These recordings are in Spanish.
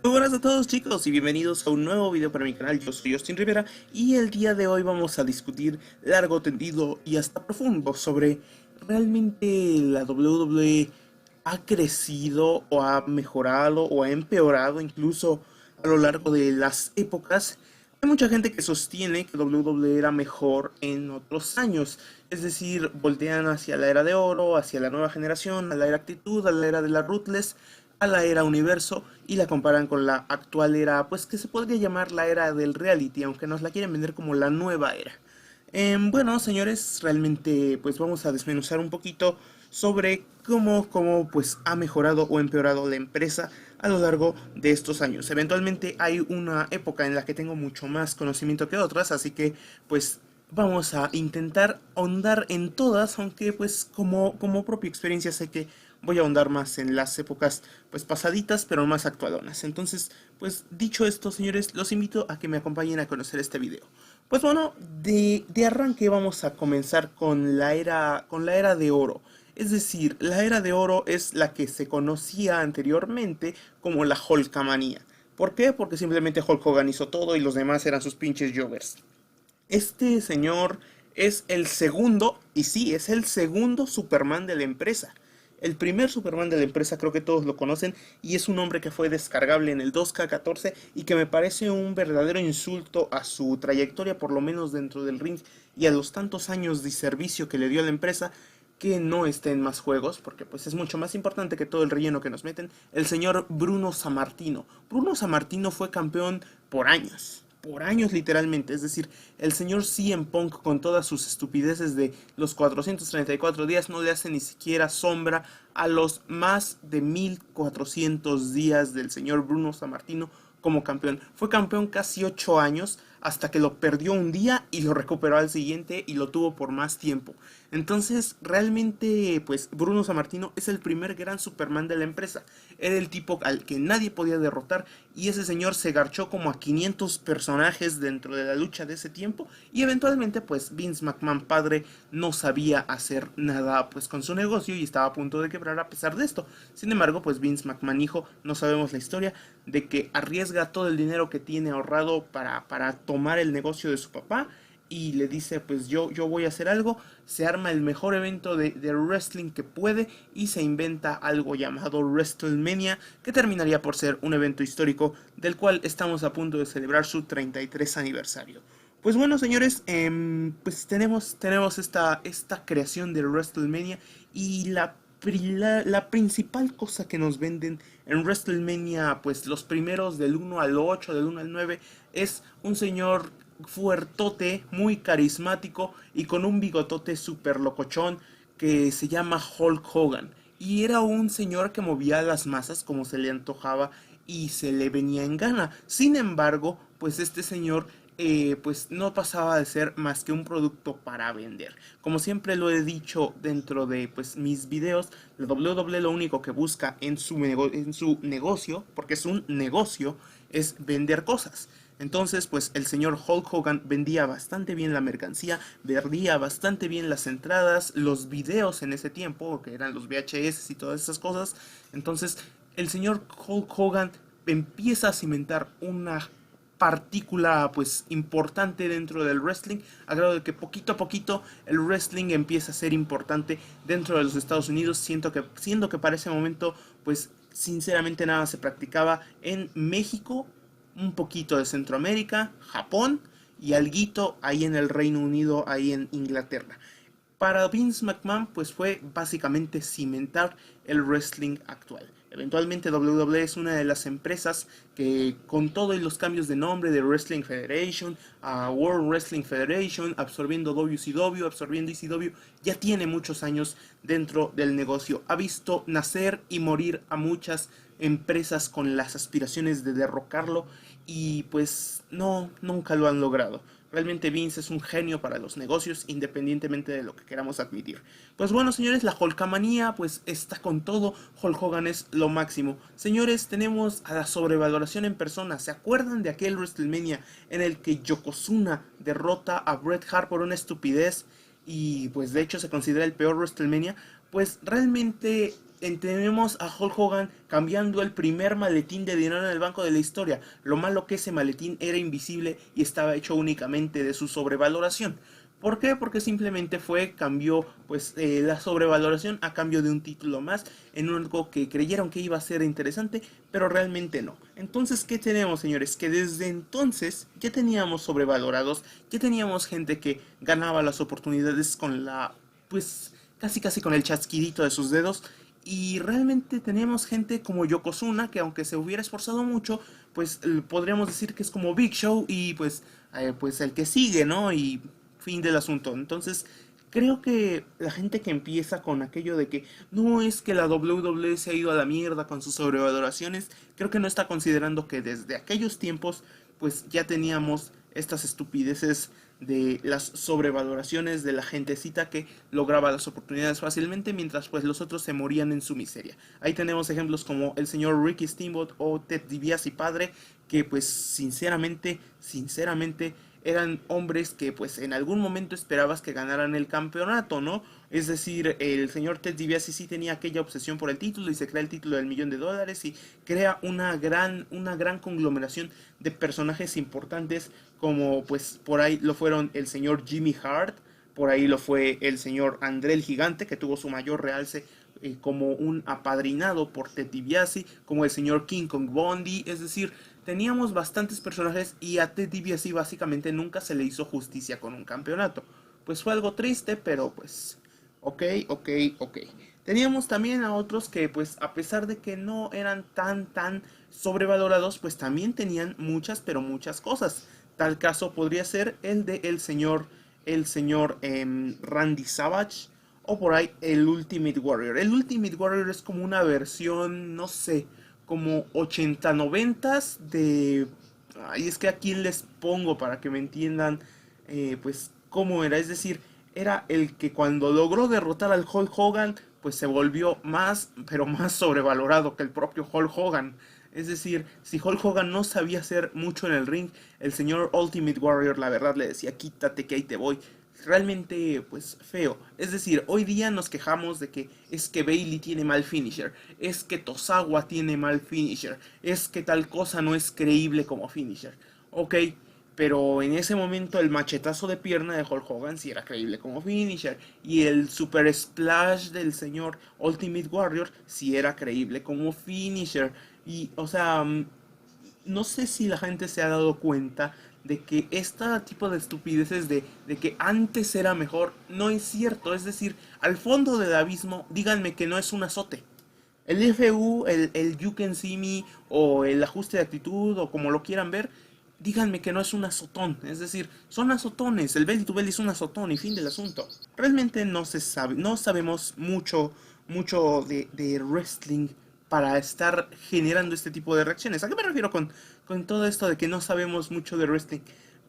Muy buenas a todos chicos y bienvenidos a un nuevo video para mi canal. Yo soy Justin Rivera y el día de hoy vamos a discutir largo, tendido y hasta profundo sobre realmente la WWE ha crecido o ha mejorado o ha empeorado incluso a lo largo de las épocas. Hay mucha gente que sostiene que WWE era mejor en otros años, es decir, voltean hacia la era de oro, hacia la nueva generación, a la era actitud, a la era de la Ruthless, a la era universo y la comparan con la actual era, pues que se podría llamar la era del reality, aunque nos la quieren vender como la nueva era. Bueno, señores, realmente pues vamos a desmenuzar un poquito sobre cómo pues ha mejorado o empeorado la empresa a lo largo de estos años. Eventualmente hay una época en la que tengo mucho más conocimiento que otras, así que pues vamos a intentar ahondar en todas, aunque pues como propia experiencia sé que voy a ahondar más en las épocas pues pasaditas, pero más actualonas. Entonces, pues dicho esto, señores, los invito a que me acompañen a conocer este video. Pues bueno, de arranque vamos a comenzar con la era de oro. Es decir, la era de oro es la que se conocía anteriormente como la Hulkamania. ¿Por qué? Porque simplemente Hulk Hogan hizo todo y los demás eran sus pinches jobbers. Este señor es el segundo, y sí, es el segundo Superman de la empresa. El primer Superman de la empresa creo que todos lo conocen y es un hombre que fue descargable en el 2K14 y que me parece un verdadero insulto a su trayectoria, por lo menos dentro del ring, y a los tantos años de servicio que le dio a la empresa, que no esté en más juegos, porque pues es mucho más importante que todo el relleno que nos meten, el señor Bruno Sammartino. Bruno Sammartino fue campeón por años literalmente, es decir, el señor CM Punk con todas sus estupideces de los 434 días no le hace ni siquiera sombra a los más de 1400 días del señor Bruno Sammartino como campeón. Fue campeón casi 8 años hasta que lo perdió un día y lo recuperó al siguiente y lo tuvo por más tiempo. Entonces, realmente, pues Bruno Sammartino es el primer gran Superman de la empresa. Era el tipo al que nadie podía derrotar y ese señor se garchó como a 500 personajes dentro de la lucha de ese tiempo y eventualmente, pues Vince McMahon padre no sabía hacer nada pues con su negocio y estaba a punto de quebrar a pesar de esto. Sin embargo, pues Vince McMahon hijo, no sabemos la historia, de que arriesga todo el dinero que tiene ahorrado para tomar el negocio de su papá y le dice pues yo voy a hacer algo, se arma el mejor evento de wrestling que puede y se inventa algo llamado WrestleMania que terminaría por ser un evento histórico del cual estamos a punto de celebrar su 33 aniversario. Pues bueno señores, pues tenemos esta creación de WrestleMania y la principal cosa que nos venden en WrestleMania, pues los primeros del 1 al 8, del 1 al 9, es un señor fuertote, muy carismático y con un bigotote súper locochón que se llama Hulk Hogan. Y era un señor que movía las masas como se le antojaba y se le venía en gana. Sin embargo, pues este señor pues no pasaba de ser más que un producto para vender. Como siempre lo he dicho dentro de pues mis videos, la WWE lo único que busca en su negocio, porque es un negocio, es vender cosas. Entonces, pues el señor Hulk Hogan vendía bastante bien la mercancía, vendía bastante bien las entradas, los videos en ese tiempo, que eran los VHS y todas esas cosas. Entonces, el señor Hulk Hogan empieza a cimentar una partícula pues importante dentro del wrestling, a grado de que poquito a poquito el wrestling empieza a ser importante dentro de los Estados Unidos, siendo que para ese momento pues sinceramente nada se practicaba en México, un poquito de Centroamérica, Japón y alguito ahí en el Reino Unido, ahí en Inglaterra. Para Vince McMahon pues fue básicamente cimentar el wrestling actual. Eventualmente WWE es una de las empresas que con todos los cambios de nombre de Wrestling Federation a World Wrestling Federation, absorbiendo WCW, absorbiendo ECW, ya tiene muchos años dentro del negocio. Ha visto nacer y morir a muchas empresas con las aspiraciones de derrocarlo y pues no, nunca lo han logrado. Realmente Vince es un genio para los negocios, independientemente de lo que queramos admitir. Pues bueno, señores, la Hulkamanía pues está con todo. Hulk Hogan es lo máximo. Señores, tenemos a la sobrevaloración en persona. ¿Se acuerdan de aquel WrestleMania en el que Yokozuna derrota a Bret Hart por una estupidez? Y pues de hecho se considera el peor WrestleMania. Pues realmente tenemos a Hulk Hogan cambiando el primer maletín de dinero en el banco de la historia. Lo malo que ese maletín era invisible y estaba hecho únicamente de su sobrevaloración. ¿Por qué? Porque simplemente cambió pues la sobrevaloración a cambio de un título más en algo que creyeron que iba a ser interesante, pero realmente no. Entonces, ¿qué tenemos, señores? Que desde entonces ya teníamos sobrevalorados, ya teníamos gente que ganaba las oportunidades con pues casi con el chasquidito de sus dedos. Y realmente tenemos gente como Yokozuna, que aunque se hubiera esforzado mucho, pues podríamos decir que es como Big Show y pues el que sigue, ¿no? Y fin del asunto. Entonces, creo que la gente que empieza con aquello de que no es que la WWE se ha ido a la mierda con sus sobrevaloraciones, creo que no está considerando que desde aquellos tiempos, pues ya teníamos estas estupideces de las sobrevaloraciones de la gentecita que lograba las oportunidades fácilmente mientras pues los otros se morían en su miseria. Ahí tenemos ejemplos como el señor Ricky Steamboat o Ted DiBiase padre, que pues sinceramente eran hombres que pues en algún momento esperabas que ganaran el campeonato, ¿no? Es decir, el señor Ted DiBiase sí tenía aquella obsesión por el título y se crea el título del $1.000.000 y crea una gran conglomeración de personajes importantes como pues por ahí lo fueron el señor Jimmy Hart, por ahí lo fue el señor André el Gigante, que tuvo su mayor realce como un apadrinado por Ted DiBiase, como el señor King Kong Bundy, es decir, teníamos bastantes personajes y a Ted DiBiase básicamente nunca se le hizo justicia con un campeonato. Pues fue algo triste, pero pues, ok. Teníamos también a otros que pues a pesar de que no eran tan sobrevalorados, pues también tenían pero muchas cosas. Tal caso podría ser el de el señor Randy Savage, o por ahí el Ultimate Warrior. El Ultimate Warrior es como una versión, no sé, como 80-90 de... Ay, es que a quién les pongo para que me entiendan, pues, cómo era. Es decir, era el que cuando logró derrotar al Hulk Hogan, pues se volvió pero más sobrevalorado que el propio Hulk Hogan. Es decir, si Hulk Hogan no sabía hacer mucho en el ring, el señor Ultimate Warrior, la verdad, le decía, quítate que ahí te voy. Realmente, pues, feo. Es decir, hoy día nos quejamos de que es que Bailey tiene mal finisher, es que Tosawa tiene mal finisher, es que tal cosa no es creíble como finisher. Ok, pero en ese momento el machetazo de pierna de Hulk Hogan sí era creíble como finisher. Y el super splash del señor Ultimate Warrior sí era creíble como finisher. Y, o sea, no sé si la gente se ha dado cuenta de que este tipo de estupideces de que antes era mejor no es cierto. Es decir, al fondo del abismo, díganme que no es un azote. El FU, el You Can See Me o el ajuste de actitud o como lo quieran ver, díganme que no es un azotón. Es decir, son azotones. El belly to belly es un azotón y fin del asunto. Realmente no se sabe, no sabemos mucho de wrestling para estar generando este tipo de reacciones. ¿A qué me refiero con todo esto de que no sabemos mucho de wrestling?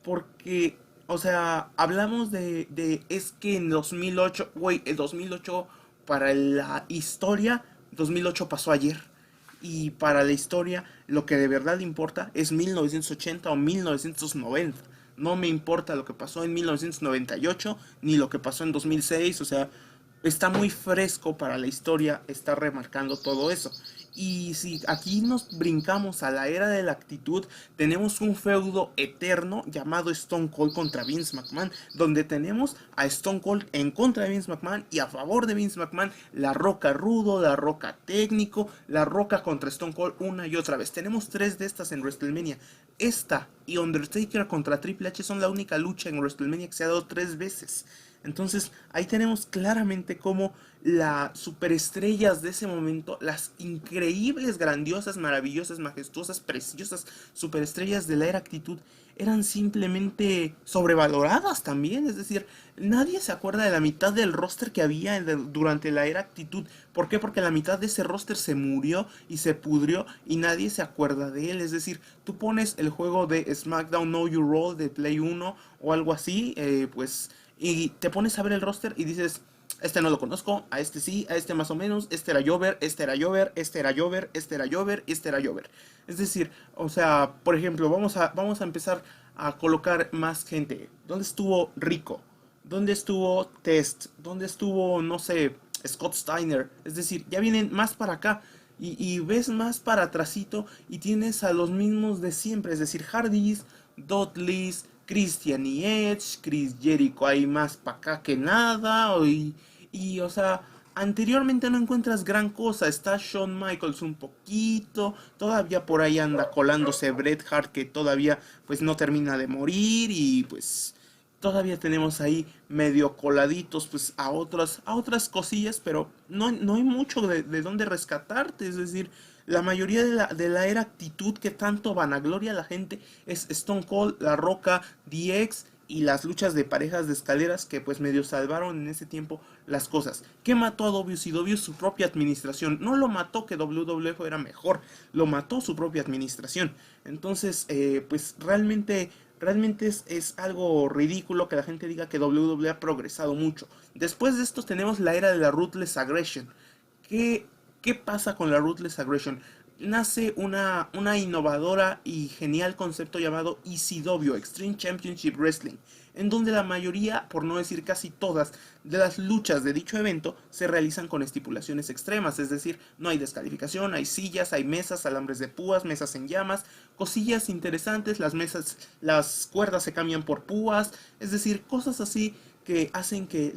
Porque, o sea, hablamos es que en 2008, güey, el 2008 para la historia, 2008 pasó ayer. Y para la historia, lo que de verdad importa es 1980 o 1990. No me importa lo que pasó en 1998 ni lo que pasó en 2006. O sea, está muy fresco para la historia, está remarcando todo eso. Y si aquí nos brincamos a la era de la actitud, tenemos un feudo eterno llamado Stone Cold contra Vince McMahon, donde tenemos a Stone Cold en contra de Vince McMahon y a favor de Vince McMahon, La Roca rudo, La Roca técnico, La Roca contra Stone Cold una y otra vez. Tenemos tres de estas en WrestleMania. Esta y Undertaker contra Triple H son la única lucha en WrestleMania que se ha dado tres veces. Entonces ahí tenemos claramente cómo las superestrellas de ese momento, las increíbles, grandiosas, maravillosas, majestuosas, preciosas superestrellas de la era actitud, eran simplemente sobrevaloradas también. Es decir, nadie se acuerda de la mitad del roster que había durante la era actitud. ¿Por qué? Porque la mitad de ese roster se murió y se pudrió y nadie se acuerda de él. Es decir, tú pones el juego de SmackDown Know Your Role de Play 1 o algo así, pues y te pones a ver el roster y dices, este no lo conozco, a este sí, a este más o menos, este era Jover, este era Jover, este era Jover, este era Jover, este era Jover. Es decir, o sea, por ejemplo, vamos a empezar a colocar más gente. ¿Dónde estuvo Rico? ¿Dónde estuvo Test? ¿Dónde estuvo, no sé, Scott Steiner, es decir, ya vienen más para acá. Y ves más para atrásito y tienes a los mismos de siempre, es decir, Hardys, Dudleys, Christian y Edge, Chris Jericho hay más para acá que nada, o sea, anteriormente no encuentras gran cosa, está Shawn Michaels un poquito, todavía por ahí anda colándose Bret Hart que todavía pues no termina de morir y pues todavía tenemos ahí medio coladitos pues a otras cosillas, pero no hay mucho de dónde rescatarte, es decir, la mayoría de la era actitud que tanto vanagloria a la gente es Stone Cold, La Roca, DX y las luchas de parejas de escaleras que pues medio salvaron en ese tiempo las cosas. ¿Qué mató a WCW? Su propia administración. No lo mató que WWF era mejor, lo mató su propia administración. Entonces, pues realmente es algo ridículo que la gente diga que WWE ha progresado mucho. Después de esto tenemos la era de la Ruthless Aggression. ¿Qué, qué pasa con la Ruthless Aggression? Nace una innovadora y genial concepto llamado ECW, Extreme Championship Wrestling, en donde la mayoría, por no decir casi todas, de las luchas de dicho evento se realizan con estipulaciones extremas, es decir, no hay descalificación, hay sillas, hay mesas, alambres de púas, mesas en llamas, cosillas interesantes, las cuerdas se cambian por púas, es decir, cosas así que hacen que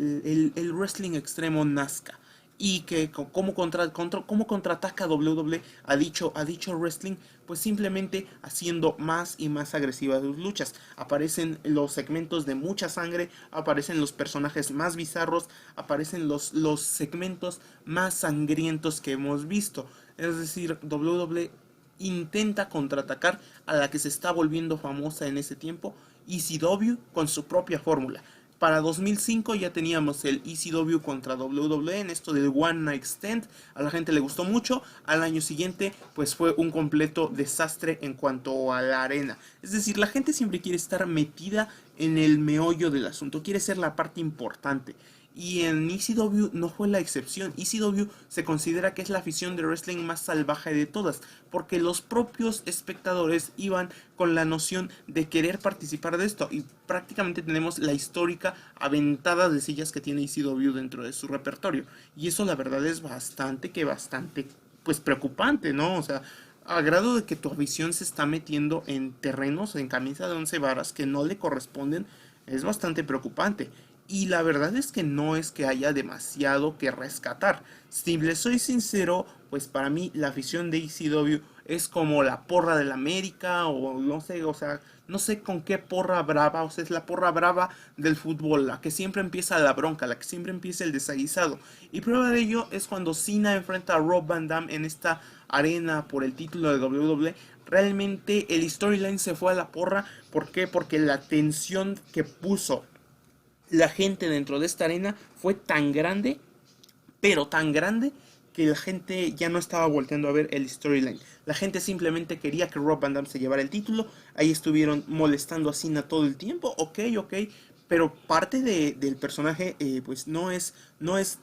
el wrestling extremo nazca y que cómo contraataca WWE a dicho wrestling, pues simplemente haciendo más y más agresivas sus luchas. Aparecen los segmentos de mucha sangre, aparecen los personajes más bizarros, aparecen los segmentos más sangrientos que hemos visto. Es decir, WWE intenta contraatacar a la que se está volviendo famosa en ese tiempo, ECW, con su propia fórmula. Para 2005 ya teníamos el ECW contra WWE en esto del One Night Stand. A la gente le gustó mucho. Al año siguiente pues fue un completo desastre en cuanto a la arena. Es decir, la gente siempre quiere estar metida en el meollo del asunto. Quiere ser la parte importante. Y en ECW no fue la excepción. ECW se considera que es la afición de wrestling más salvaje de todas, porque los propios espectadores iban con la noción de querer participar de esto. Y prácticamente tenemos la histórica aventada de sillas que tiene ECW dentro de su repertorio. Y eso la verdad es bastante, pues preocupante, ¿no? O sea, a grado de que tu afición se está metiendo en terrenos, en camisa de 11 varas que no le corresponden, es bastante preocupante. Y la verdad es que no es que haya demasiado que rescatar. Si les soy sincero, pues para mí la afición de ECW es como la porra del América o no sé, o sea, no sé con qué porra brava, o sea, es la porra brava del fútbol, la que siempre empieza la bronca, la que siempre empieza el desaguisado. Y prueba de ello es cuando Cena enfrenta a Rob Van Dam en esta arena por el título de WWE. Realmente el storyline se fue a la porra. ¿Por qué? Porque la tensión que puso la gente dentro de esta arena fue tan grande, pero tan grande, que la gente ya no estaba volteando a ver el storyline. La gente simplemente quería que Rob Van Dam se llevara el título. Ahí estuvieron molestando a Cena todo el tiempo. Ok. Pero parte del personaje pues no es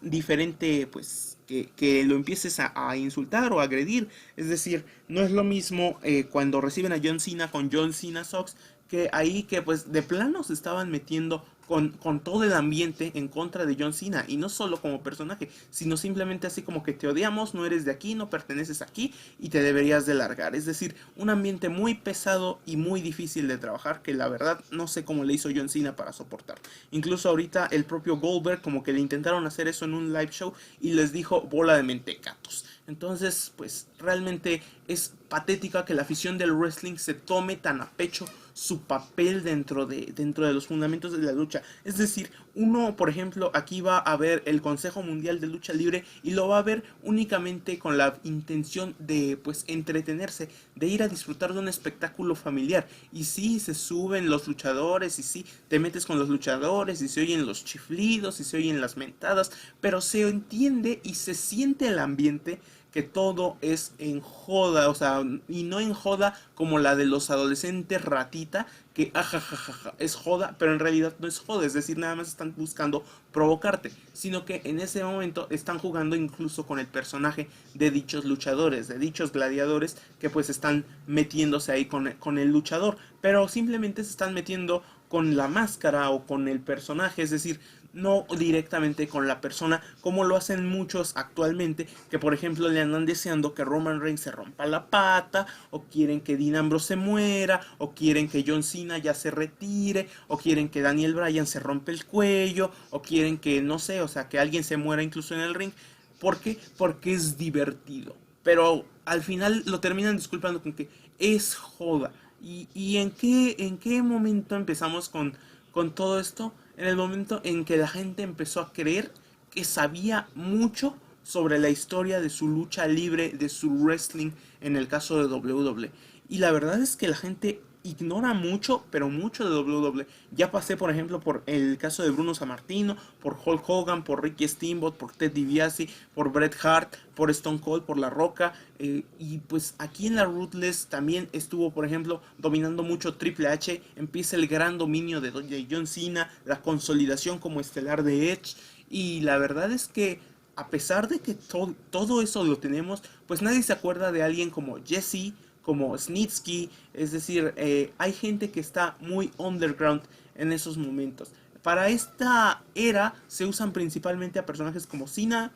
diferente pues que lo empieces a insultar o a agredir. Es decir, no es lo mismo cuando reciben a John Cena con John Cena Sox, que ahí que pues de plano se estaban metiendo con todo el ambiente en contra de John Cena, y no solo como personaje, sino simplemente así como que te odiamos, no eres de aquí, no perteneces aquí y te deberías de largar. Es decir, un ambiente muy pesado y muy difícil de trabajar, que la verdad no sé cómo le hizo John Cena para soportar. Incluso ahorita el propio Goldberg como que le intentaron hacer eso en un live show y les dijo bola de mentecatos. Entonces pues realmente es patética que la afición del wrestling se tome tan a pecho su papel dentro de los fundamentos de la lucha. Es decir, uno, por ejemplo, aquí va a ver el Consejo Mundial de Lucha Libre y lo va a ver únicamente con la intención de, pues, entretenerse, de ir a disfrutar de un espectáculo familiar. Y sí, se suben los luchadores, y sí, te metes con los luchadores, y se oyen los chiflidos, y se oyen las mentadas, pero se entiende y se siente el ambiente que todo es en joda, o sea, y no en joda como la de los adolescentes ratita, que ajajajaja, es joda, pero en realidad no es joda, es decir, nada más están buscando provocarte, sino que en ese momento están jugando incluso con el personaje de dichos luchadores, de dichos gladiadores, que pues están metiéndose ahí con el luchador, pero simplemente se están metiendo con la máscara o con el personaje, es decir, no directamente con la persona, como lo hacen muchos actualmente, que por ejemplo le andan deseando que Roman Reigns se rompa la pata, o quieren que Dean Ambrose se muera, o quieren que John Cena ya se retire, o quieren que Daniel Bryan se rompe el cuello, o quieren que, no sé, o sea, que alguien se muera incluso en el ring. ¿Por qué? Porque es divertido. Pero al final lo terminan disculpando con que es joda. ¿Y en qué momento empezamos con todo esto? En el momento en que la gente empezó a creer que sabía mucho sobre la historia de su lucha libre, de su wrestling, en el caso de WWE. Y la verdad es que la gente ignora mucho, pero mucho de WWE. Ya pasé, por ejemplo, por el caso de Bruno Sammartino, por Hulk Hogan, por Ricky Steamboat, por Ted DiBiase, por Bret Hart, por Stone Cold, por La Roca. Y pues aquí en la Ruthless también estuvo, por ejemplo, dominando mucho Triple H. Empieza el gran dominio de John Cena, la consolidación como estelar de Edge. Y la verdad es que a pesar de que todo eso lo tenemos, pues nadie se acuerda de alguien como Jesse, como Snitsky, es decir, hay gente que está muy underground en esos momentos. Para esta era se usan principalmente a personajes como Cena,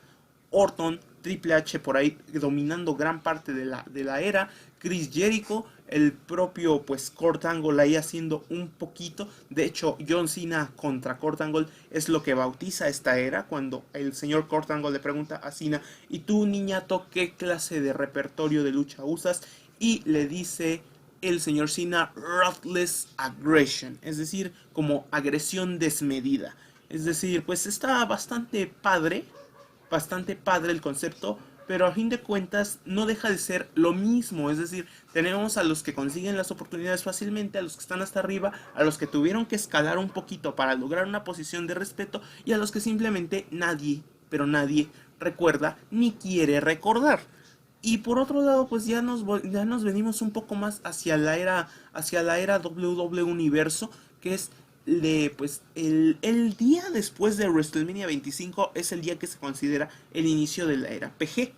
Orton, Triple H por ahí dominando gran parte de la era, Chris Jericho, el propio pues Kurt Angle ahí haciendo un poquito. De hecho, John Cena contra Kurt Angle es lo que bautiza esta era, cuando el señor Kurt Angle le pregunta a Cena: ¿y tú, niñato, qué clase de repertorio de lucha usas? Y le dice el señor Cena: Ruthless Aggression, es decir, como agresión desmedida. Es decir, pues está bastante padre el concepto, pero a fin de cuentas no deja de ser lo mismo. Es decir, tenemos a los que consiguen las oportunidades fácilmente, a los que están hasta arriba, a los que tuvieron que escalar un poquito para lograr una posición de respeto, y a los que simplemente nadie, pero nadie recuerda ni quiere recordar. Y por otro lado, pues ya nos venimos un poco más hacia la era WWE Universo, que es pues el día después de WrestleMania 25 es el día que se considera el inicio de la era PG.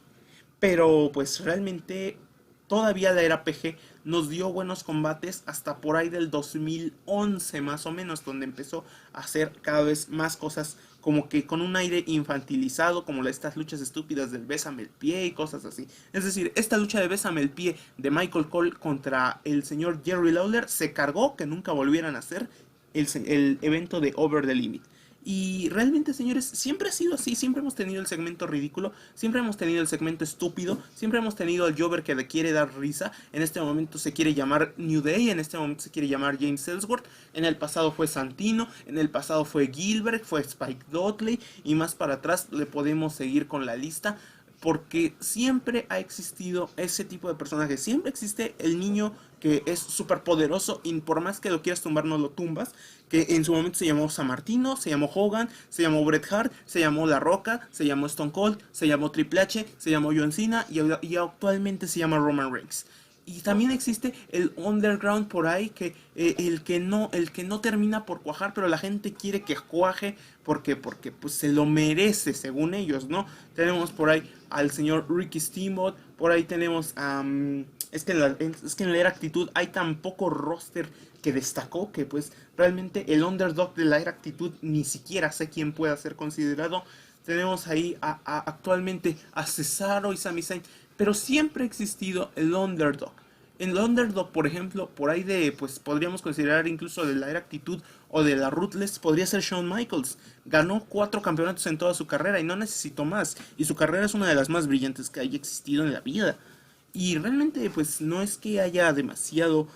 Pero pues realmente todavía la era PG nos dio buenos combates hasta por ahí del 2011 más o menos, donde empezó a hacer cada vez más cosas como que con un aire infantilizado, como estas luchas estúpidas del Bésame el pie y cosas así. Es decir, esta lucha de Bésame el pie de Michael Cole contra el señor Jerry Lawler se cargó que nunca volvieran a hacer el evento de Over the Limit. Y realmente, señores, siempre ha sido así. Siempre hemos tenido el segmento ridículo, siempre hemos tenido el segmento estúpido, siempre hemos tenido al Jover que le quiere dar risa. En este momento se quiere llamar New Day, en este momento se quiere llamar James Ellsworth. En el pasado fue Santino, en el pasado fue Gilbert, fue Spike Dudley, y más para atrás le podemos seguir con la lista. Porque siempre ha existido ese tipo de personajes. Siempre existe el niño que es súper poderoso y por más que lo quieras tumbar no lo tumbas. Que en su momento se llamó Sammartino, se llamó Hogan, se llamó Bret Hart, se llamó La Roca, se llamó Stone Cold, se llamó Triple H, se llamó John Cena y actualmente se llama Roman Reigns. Y también existe el underground por ahí, que el que no termina por cuajar, pero la gente quiere que cuaje porque pues se lo merece, según ellos, ¿no? Tenemos por ahí al señor Ricky Steamboat, por ahí tenemos es que en la era Actitud hay tan poco roster que destacó que pues realmente el underdog de la era Actitud ni siquiera sé quién pueda ser considerado. Tenemos ahí actualmente a Cesaro y Sami Zayn, pero siempre ha existido el underdog. El underdog, por ejemplo, por ahí pues podríamos considerar incluso de la era Actitud o de la Ruthless, podría ser Shawn Michaels. Ganó 4 campeonatos en toda su carrera y no necesitó más. Y su carrera es una de las más brillantes que haya existido en la vida. Y realmente pues no es que haya demasiado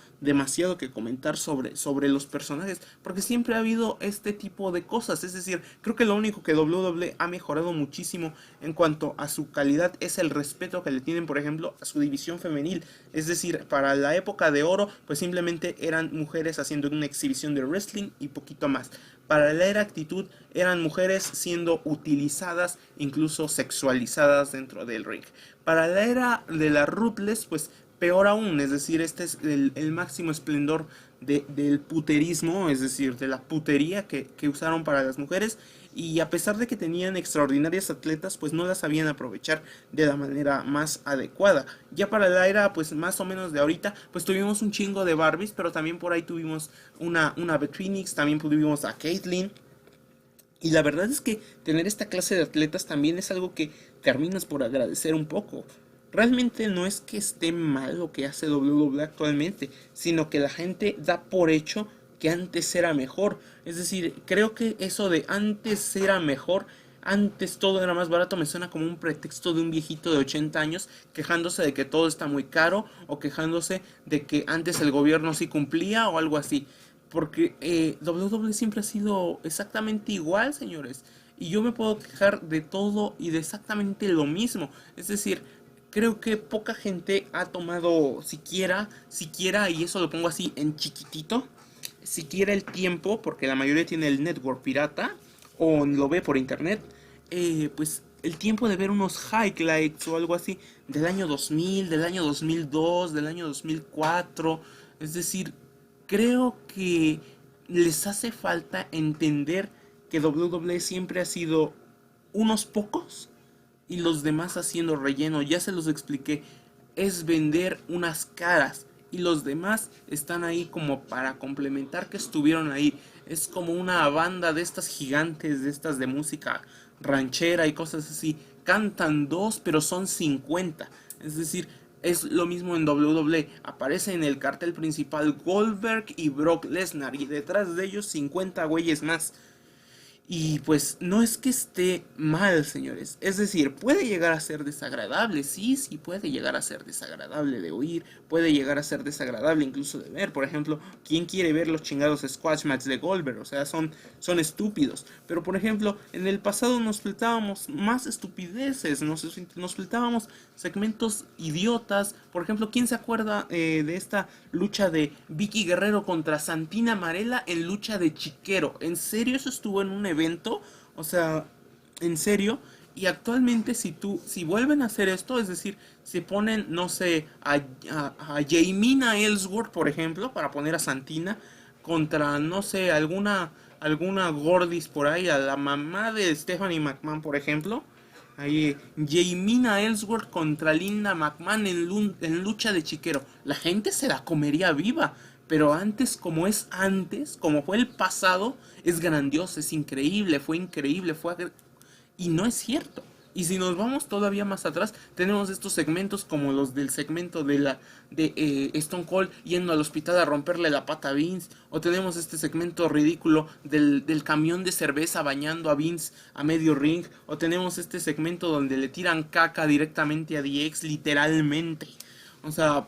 que comentar sobre los personajes, porque siempre ha habido este tipo de cosas. Es decir, creo que lo único que WWE ha mejorado muchísimo en cuanto a su calidad es el respeto que le tienen, por ejemplo, a su división femenil. Es decir, para la época de oro pues simplemente eran mujeres haciendo una exhibición de wrestling y poquito más. Para la era Actitud eran mujeres siendo utilizadas, incluso sexualizadas dentro del ring. Para la era de la Ruthless, pues peor aún, es decir, este es el máximo esplendor del puterismo, es decir, de la putería que usaron para las mujeres, y a pesar de que tenían extraordinarias atletas, pues no las sabían aprovechar de la manera más adecuada. Ya para la era, pues más o menos de ahorita, pues tuvimos un chingo de Barbies, pero también por ahí tuvimos una Beth Phoenix, también tuvimos a Caitlyn. Y la verdad es que tener esta clase de atletas también es algo que terminas por agradecer un poco. Realmente no es que esté mal lo que hace WWE actualmente, sino que la gente da por hecho que antes era mejor. Es decir, creo que eso de antes era mejor, antes todo era más barato, me suena como un pretexto de un viejito de 80 años quejándose de que todo está muy caro o quejándose de que antes el gobierno sí cumplía o algo así. Porque WWE siempre ha sido exactamente igual, señores. Y yo me puedo quejar de todo y de exactamente lo mismo. Es decir, creo que poca gente ha tomado siquiera, y eso lo pongo así en chiquitito, siquiera el tiempo, porque la mayoría tiene el network pirata o lo ve por internet, pues el tiempo de ver unos highlights o algo así del año 2000, del año 2002, del año 2004. Es decir, creo que les hace falta entender que WWE siempre ha sido unos pocos y los demás haciendo relleno. Ya se los expliqué, es vender unas caras y los demás están ahí como para complementar que estuvieron ahí. Es como una banda de estas gigantes, de estas de música ranchera y cosas así. Cantan dos, pero son 50. Es decir, es lo mismo en WWE. Aparece en el cartel principal Goldberg y Brock Lesnar y detrás de ellos 50 güeyes más. Y pues no es que esté mal, señores. Es decir, puede llegar a ser desagradable. Sí, sí, puede llegar a ser desagradable de oír. Puede llegar a ser desagradable incluso de ver. Por ejemplo, ¿quién quiere ver los chingados squash match de Goldberg? O sea, son estúpidos. Pero por ejemplo, en el pasado nos faltábamos más estupideces. Nos faltábamos segmentos idiotas. Por ejemplo, ¿quién se acuerda de esta lucha de Vicky Guerrero contra Santina Marella en lucha de chiquero? ¿En serio eso estuvo en un evento? O sea, en serio. Y actualmente si vuelven a hacer esto, es decir, si ponen, no sé, a Jamina Ellsworth, por ejemplo, para poner a Santina, contra, no sé, alguna Gordis por ahí, a la mamá de Stephanie McMahon, por ejemplo. Ahí, Jamina Ellsworth contra Linda McMahon en lucha de chiquero. La gente se la comería viva. Pero antes, como fue el pasado, es grandioso, es increíble, fue increíble, y no es cierto. Y si nos vamos todavía más atrás, tenemos estos segmentos como los del segmento de Stone Cold yendo al hospital a romperle la pata a Vince. O tenemos este segmento ridículo del camión de cerveza bañando a Vince a medio ring. O tenemos este segmento donde le tiran caca directamente a DX, literalmente. O sea,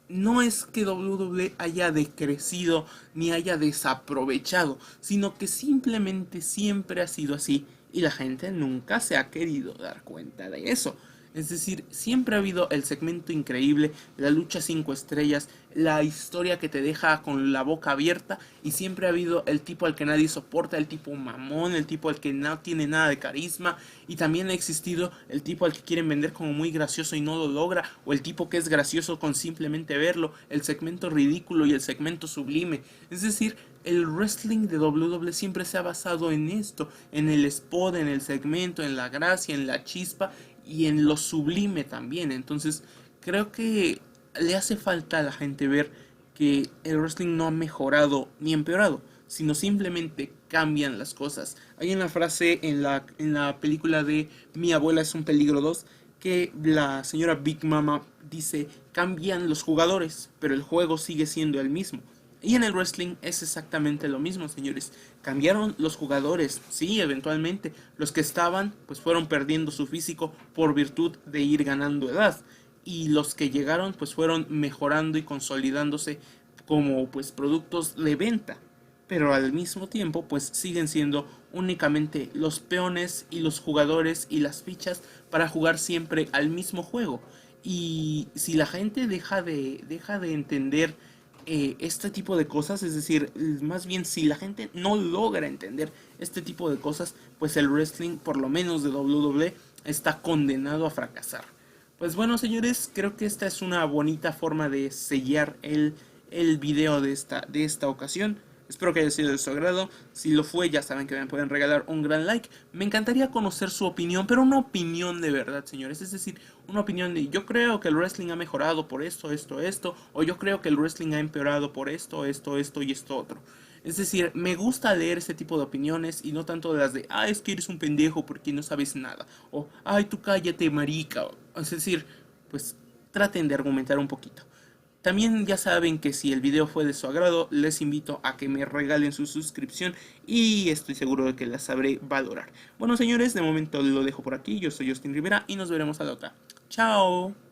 no es que WWE haya decrecido ni haya desaprovechado, sino que simplemente siempre ha sido así y la gente nunca se ha querido dar cuenta de eso. Es decir, siempre ha habido el segmento increíble, la lucha 5 estrellas, la historia que te deja con la boca abierta, y siempre ha habido el tipo al que nadie soporta, el tipo mamón, el tipo al que no tiene nada de carisma, y también ha existido el tipo al que quieren vender como muy gracioso y no lo logra, o el tipo que es gracioso con simplemente verlo, el segmento ridículo y el segmento sublime. Es decir, el wrestling de WWE siempre se ha basado en esto, en el spot, en el segmento, en la gracia, en la chispa y en lo sublime también. Entonces, creo que le hace falta a la gente ver que el wrestling no ha mejorado ni empeorado, sino simplemente cambian las cosas. Hay una frase en la película de Mi abuela es un peligro 2 que la señora Big Mama dice: cambian los jugadores, pero el juego sigue siendo el mismo. Y en el wrestling es exactamente lo mismo, señores. Cambiaron los jugadores, sí, eventualmente. Los que estaban, pues fueron perdiendo su físico por virtud de ir ganando edad. Y los que llegaron, pues fueron mejorando y consolidándose como, pues, productos de venta. Pero al mismo tiempo, pues siguen siendo únicamente los peones y los jugadores y las fichas para jugar siempre al mismo juego. Y si la gente deja de entender este tipo de cosas, es decir, más bien si la gente no logra entender este tipo de cosas, pues el wrestling, por lo menos de WWE, está condenado a fracasar. Pues bueno, señores, creo que esta es una bonita forma de sellar el video de esta ocasión. Espero que haya sido de su agrado. Si lo fue, ya saben que me pueden regalar un gran like. Me encantaría conocer su opinión, pero una opinión de verdad, señores. Es decir, una opinión de yo creo que el wrestling ha mejorado por esto, esto, o yo creo que el wrestling ha empeorado por esto y esto otro. Es decir, me gusta leer ese tipo de opiniones y no tanto de las de, es que eres un pendejo porque no sabes nada. O, ay, tú cállate, marica. Es decir, pues traten de argumentar un poquito. También ya saben que si el video fue de su agrado, les invito a que me regalen su suscripción y estoy seguro de que la sabré valorar. Bueno, señores, de momento lo dejo por aquí. Yo soy Justin Rivera y nos veremos a la otra. Chao.